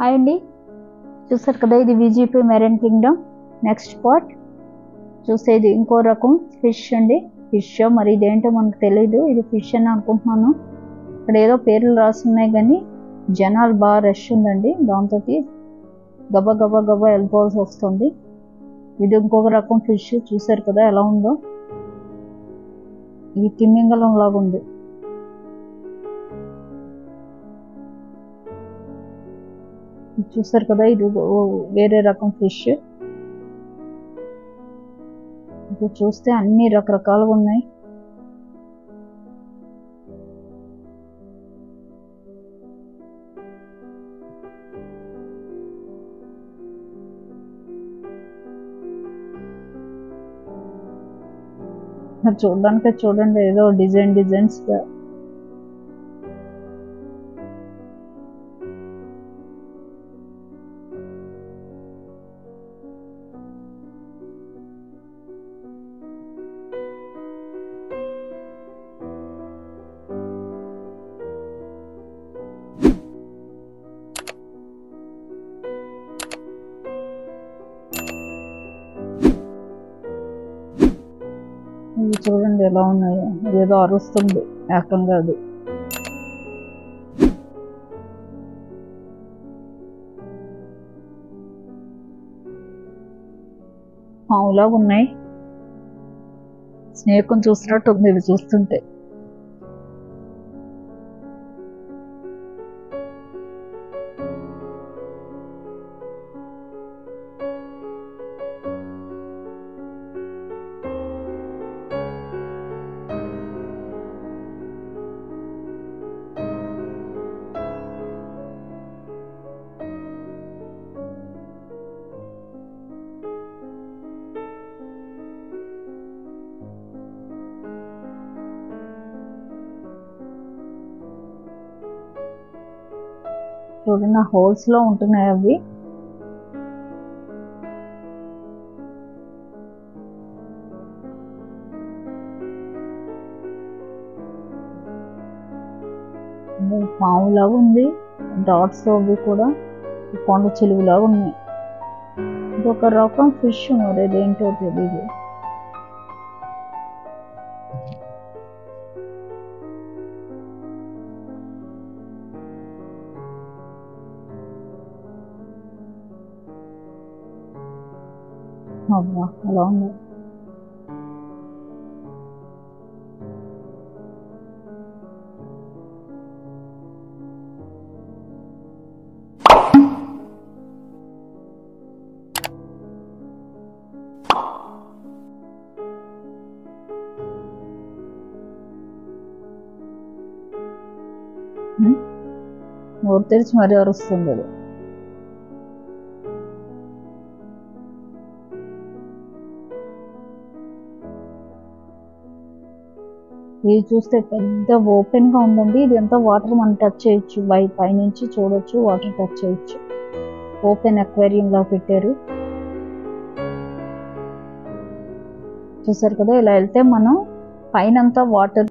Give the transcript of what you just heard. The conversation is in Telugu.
హాయ్ అండి, చూసారు కదా ఇది VGP marine Kingdom. Next part చూసేది ఇంకో రకం ఫిష్ అండి. ఫిష్ మరి ఇదేంటో మనకు తెలియదు, ఇది ఫిష్ అని అనుకుంటున్నాను. ఇక్కడ ఏదో పేర్లు రాస్తున్నాయి కానీ జనాలు బాగా రష్ ఉందండి, దాంతో గబా గబా గబా వెళ్ళిపోవాల్సి వస్తుంది. ఇది ఇంకొక రకం ఫిష్, చూసారు కదా ఎలా ఉందో. ఇది తిమింగలం లాగా ఉంది. చూసారు కదా ఇది వేరే రకం ఫిష్. ఇప్పుడు చూస్తే అన్ని రకరకాలుగా ఉన్నాయి. చూడడానికి చూడండి ఏదో డిజైన్స్ గా. ఇవి చూడండి ఎలా ఉన్నాయో, ఏదో అరుస్తుంది ఏకంగా. అది పావులాగా ఉన్నాయి, స్నేకం చూసినట్టు ఉంది ఇవి చూస్తుంటే. చూడండి హోల్స్ లో ఉంటున్నాయి అవి. పాములాగా ఉంది, డాట్స్ అవి కూడా కొండ చిలువలాగా ఉన్నాయి. ఇదొక రకం ఫిష్, మరి అదేంటో తెలియదు. అలా ఉంది. నోరు తెరిచి మరీ అరుస్తుంది అది. ఇది చూస్తే పెద్ద ఓపెన్ గా ఉందండి. ఇది ఎంత వాటర్ మనం టచ్ చేయొచ్చు, పైనుంచి చూడొచ్చు, వాటర్ టచ్ చేయొచ్చు. ఓపెన్ అక్వేరియం లా పెట్టారు. చూసారు కదా ఇలా వెళ్తే మనం పైనంతా వాటర్